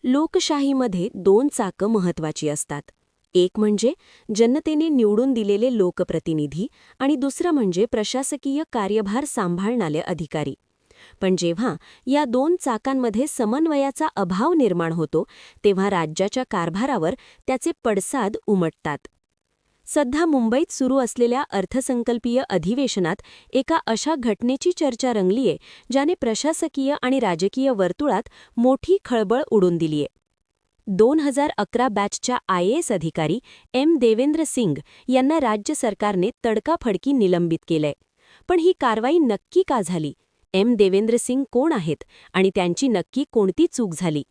लोकशाहीमध्ये दोन चाकं महत्त्वाची असतात. एक म्हणजे जनतेने निवडून दिलेले लोकप्रतिनिधी आणि दुसरं म्हणजे प्रशासकीय कार्यभार सांभाळणारे अधिकारी. पण जेव्हा या दोन चाकांमध्ये समन्वयाचा अभाव निर्माण होतो तेव्हा राज्याच्या कारभारावर त्याचे पडसाद उमटतात. सध्या मुंबईत सुरू असलेल्या अर्थसंकल्पीय अधिवेशनात एका अशा घटनेची चर्चा रंगलीये ज्याने प्रशासकीय आणि राजकीय वर्तुळात मोठी खळबळ उडून दिलीये. 2011 बॅचच्या IAS अधिकारी देवेंद्र सिंग यांना राज्य सरकारने तडकाफडकी निलंबित केलंय. पण ही कारवाई नक्की का झाली? देवेंद्र सिंग कोण आहेत आणि त्यांची नक्की कोणती चूक झाली?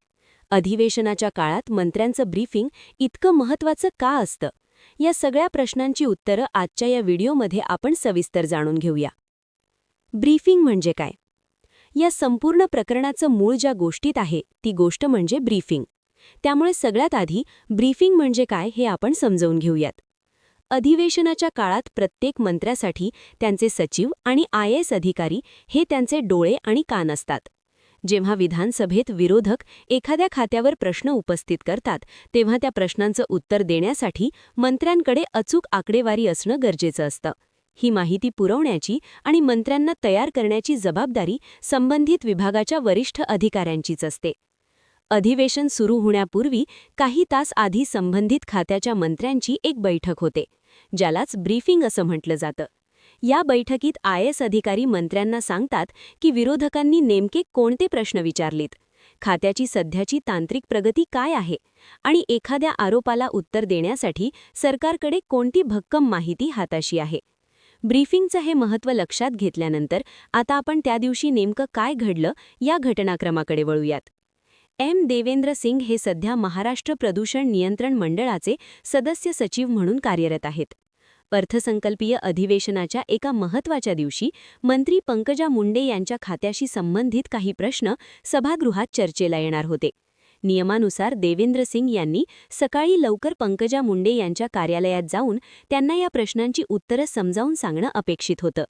अधिवेशनाच्या काळात मंत्र्यांचं ब्रीफिंग इतकं महत्त्वाचं का असतं? या सगळ्या प्रश्नांची उत्तरं आजच्या या व्हिडिओमध्ये आपण सविस्तर जाणून घेऊया. ब्रीफिंग म्हणजे काय? या संपूर्ण प्रकरणाचं मूळ ज्या गोष्टीत आहे ती गोष्ट म्हणजे ब्रीफिंग. त्यामुळे सगळ्यात आधी ब्रीफिंग म्हणजे काय हे आपण समजावून घेऊयात. अधिवेशनाच्या काळात प्रत्येक मंत्र्यासाठी त्यांचे सचिव आणि IAS अधिकारी हे त्यांचे डोळे आणि कान असतात. जेव्हा विधानसभेत विरोधक एखाद्या खात्यावर प्रश्न उपस्थित करतात तेव्हा त्या प्रश्नांचं उत्तर देण्यासाठी मंत्र्यांकडे अचूक आकडेवारी असणं गरजेचं असतं. ही माहिती पुरवण्याची आणि मंत्र्यांना तयार करण्याची जबाबदारी संबंधित विभागाच्या वरिष्ठ अधिकाऱ्यांचीच असते. अधिवेशन सुरू होण्यापूर्वी काही तास आधी संबंधित खात्याच्या मंत्र्यांची एक बैठक होते, ज्यालाच ब्रीफिंग असं म्हटलं जातं. या बैठकीत IAS अधिकारी मंत्र्यांना सांगतात की विरोधकांनी नेमके कोणते प्रश्न विचारलेत, खात्याची सध्याची तांत्रिक प्रगती काय आहे आणि एखाद्या आरोपाला उत्तर देण्यासाठी सरकारकडे कोणती भक्कम माहिती हाताशी आहे. ब्रीफिंगचं हे महत्त्व लक्षात घेतल्यानंतर आता आपण त्या दिवशी नेमकं काय घडलं या घटनाक्रमाकडे वळूयात. देवेंद्र सिंग हे सध्या महाराष्ट्र प्रदूषण नियंत्रण मंडळाचे सदस्य सचिव म्हणून कार्यरत आहेत. अर्थसंकल्पीय अधिवेशनाच्या एका महत्त्वाच्या दिवशी मंत्री पंकजा मुंडे यांच्या खात्याशी संबंधित काही प्रश्न सभागृहात चर्चेला येणार होते. नियमानुसार देवेंद्र सिंग यांनी सकाळी लवकर पंकजा मुंडे यांच्या कार्यालयात जाऊन त्यांना या प्रश्नांची उत्तरं समजावून सांगणं अपेक्षित होतं.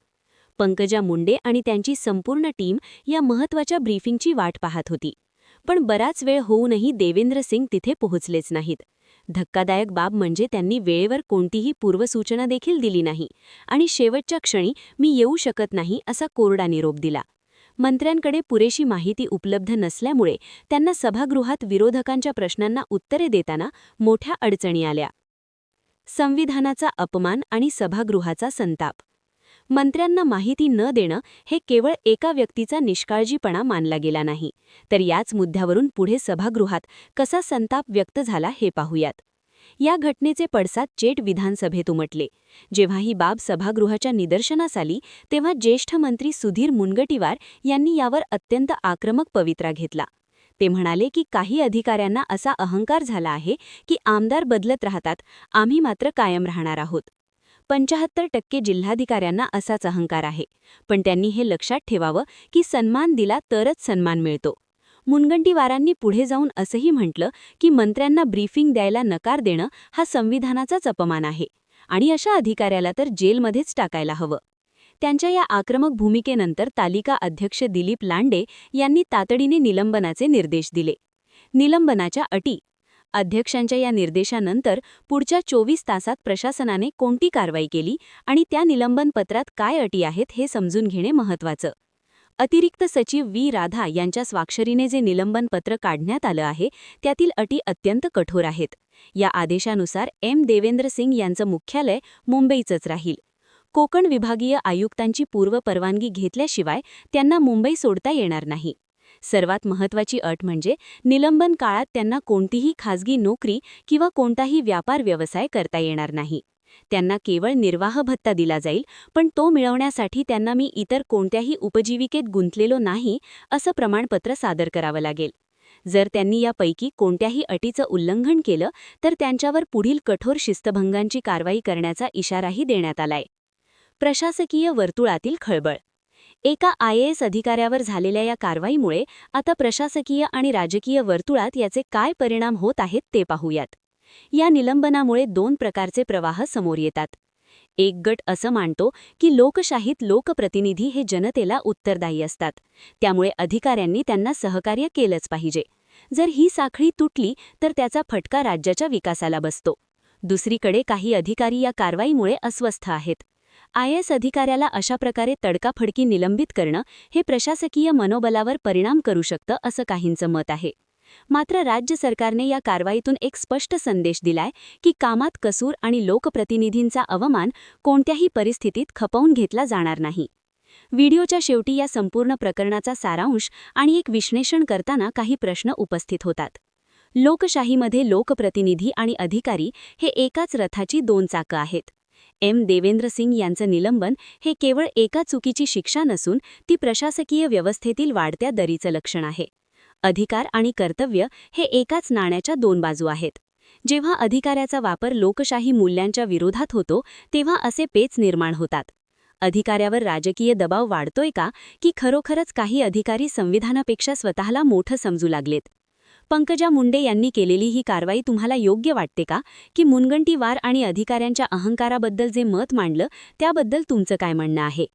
पंकजा मुंडे आणि त्यांची संपूर्ण टीम या महत्त्वाच्या ब्रीफिंगची वाट पाहत होती. पण बराच वेळ होऊनही देवेंद्र सिंग तिथे पोहोचलेच नाहीत. धक्कादायक बाब म्हणजे त्यांनी वेळेवर कोणतीही पूर्वसूचना देखील दिली नाही आणि शेवटच्या क्षणी मी येऊ शकत नाही असा कोरडा निरोप दिला. मंत्र्यांकडे पुरेशी माहिती उपलब्ध नसल्यामुळे त्यांना सभागृहात विरोधकांच्या प्रश्नांना उत्तरे देताना मोठ्या अडचणी आल्या. संविधानाचा अपमान आणि सभागृहाचा संताप. मंत्र्यांना माहिती न देणं हे केवळ एका व्यक्तीचा निष्काळजीपणा मानला गेला नाही, तर याच मुद्द्यावरून पुढे सभागृहात कसा संताप व्यक्त झाला हे पाहूयात. या घटनेचे पडसाद थेट विधानसभेत उमटले. जेव्हा ही बाब सभागृहाच्या निदर्शनास आली तेव्हा ज्येष्ठ मंत्री सुधीर मुनगंटीवार यांनी यावर अत्यंत आक्रमक पवित्रा घेतला. ते म्हणाले की काही अधिकाऱ्यांना असा अहंकार झाला आहे की आमदार बदलत राहतात, आम्ही मात्र कायम राहणार आहोत. 75% जिल्हाधिकाऱ्यांना असाच अहंकार आहे, पण त्यांनी हे लक्षात ठेवावं की सन्मान दिला तरच सन्मान मिळतो. मुनगंटीवारांनी पुढे जाऊन असंही म्हटलं की मंत्र्यांना ब्रीफिंग द्यायला नकार देणं हा संविधानाचाच अपमान आहे आणि अशा अधिकाऱ्याला तर जेलमध्येच टाकायला हवं. त्यांच्या या आक्रमक भूमिकेनंतर तालिका अध्यक्ष दिलीप लांडे यांनी तातडीने निलंबनाचे निर्देश दिले. निलंबनाच्या अटी. अध्यक्षांच्या या निर्देशानंतर पुढच्या 24 तासात प्रशासनाने कोणती कारवाई केली आणि त्या निलंबन पत्रात काय अटी आहेत हे समजून घेणे महत्त्वाचं. अतिरिक्त सचिव राधा यांच्या स्वाक्षरीने जे निलंबन पत्र काढण्यात आलं आहे त्यातील अटी अत्यंत कठोर आहेत. या आदेशानुसार देवेंद्र सिंग यांचं मुख्यालय मुंबईचंच राहील. कोकण विभागीय आयुक्तांची पूर्व परवानगी घेतल्याशिवाय त्यांना मुंबई सोडता येणार नाही. सर्वात महत्त्वाची अट म्हणजे निलंबन काळात त्यांना कोणतीही खाजगी नोकरी किंवा कोणताही व्यापार व्यवसाय करता येणार नाही. त्यांना केवळ निर्वाह भत्ता दिला जाईल, पण तो मिळवण्यासाठी त्यांना मी इतर कोणत्याही उपजीविकेत गुंतलेलो नाही असं प्रमाणपत्र सादर करावं लागेल. जर त्यांनी यापैकी कोणत्याही अटीचं उल्लंघन केलं तर त्यांच्यावर पुढील कठोर शिस्तभंगांची कारवाई करण्याचा इशाराही देण्यात आलाय. प्रशासकीय वर्तुळातील खळबळ. एका IAS अधिकाऱ्यावर झालेल्या या कारवाईमुळे आता प्रशासकीय आणि राजकीय वर्तुळात याचे काय परिणाम होत आहेत ते पाहूयात. या निलंबनामुळे दोन प्रकारचे प्रवाह समोर येतात. एक गट असं मानतो की लोकशाहीत लोकप्रतिनिधी हे जनतेला उत्तरदायी असतात, त्यामुळे अधिकाऱ्यांनी त्यांना सहकार्य केलंच पाहिजे. जर ही साखळी तुटली तर त्याचा फटका राज्याच्या विकासाला बसतो. दुसरीकडे काही अधिकारी या कारवाईमुळे अस्वस्थ आहेत. IAS अधिकाऱ्याला अशा प्रकारे तडकाफडकी निलंबित करणं हे प्रशासकीय मनोबलावर परिणाम करू शकतं असं काहींचं मत आहे. मात्र राज्य सरकारने या कारवाईतून एक स्पष्ट संदेश दिलाय की कामात कसूर आणि लोकप्रतिनिधींचा अवमान कोणत्याही परिस्थितीत खपवून घेतला जाणार नाही. व्हिडिओच्या शेवटी या संपूर्ण प्रकरणाचा सारांश आणि एक विश्लेषण करताना काही प्रश्न उपस्थित होतात. लोकशाहीमध्ये लोकप्रतिनिधी आणि अधिकारी हे एकाच रथाची दोन चाकं आहेत. देवेंद्र सिंग यांचं निलंबन हे केवळ एका चुकीची शिक्षा नसून ती प्रशासकीय व्यवस्थेतील वाढत्या दरीचं लक्षण आहे. अधिकार आणि कर्तव्य हे एकाच नाण्याच्या दोन बाजू आहेत. जेव्हा अधिकाऱ्याचा वापर लोकशाही मूल्यांच्या विरोधात होतो तेव्हा असे पेच निर्माण होतात. अधिकाऱ्यावर राजकीय दबाव वाढतोय का की खरोखरच काही अधिकारी संविधानापेक्षा स्वतःला मोठं समजू लागलेत? पंकजा मुंडे यांनी केलेली ही कारवाई तुम्हाला योग्य वाटते का की मुनगंटीवार आणि अधिकाऱ्यांच्या अहंकाराबद्दल जे मत मांडलं त्याबद्दल तुमचं काय म्हणणं आहे?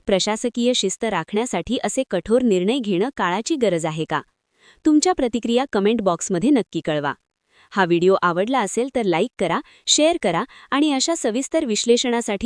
प्रशासकीय शिस्त राखण्यासाठी असे कठोर निर्णय घेणं काळाची गरज आहे का? तुमच्या प्रतिक्रिया कमेंट बॉक्समध्ये नक्की कळवा. हा व्हिडिओ आवडला असेल तर लाईक करा, शेअर करा आणि अशा सविस्तर विश्लेषणासाठी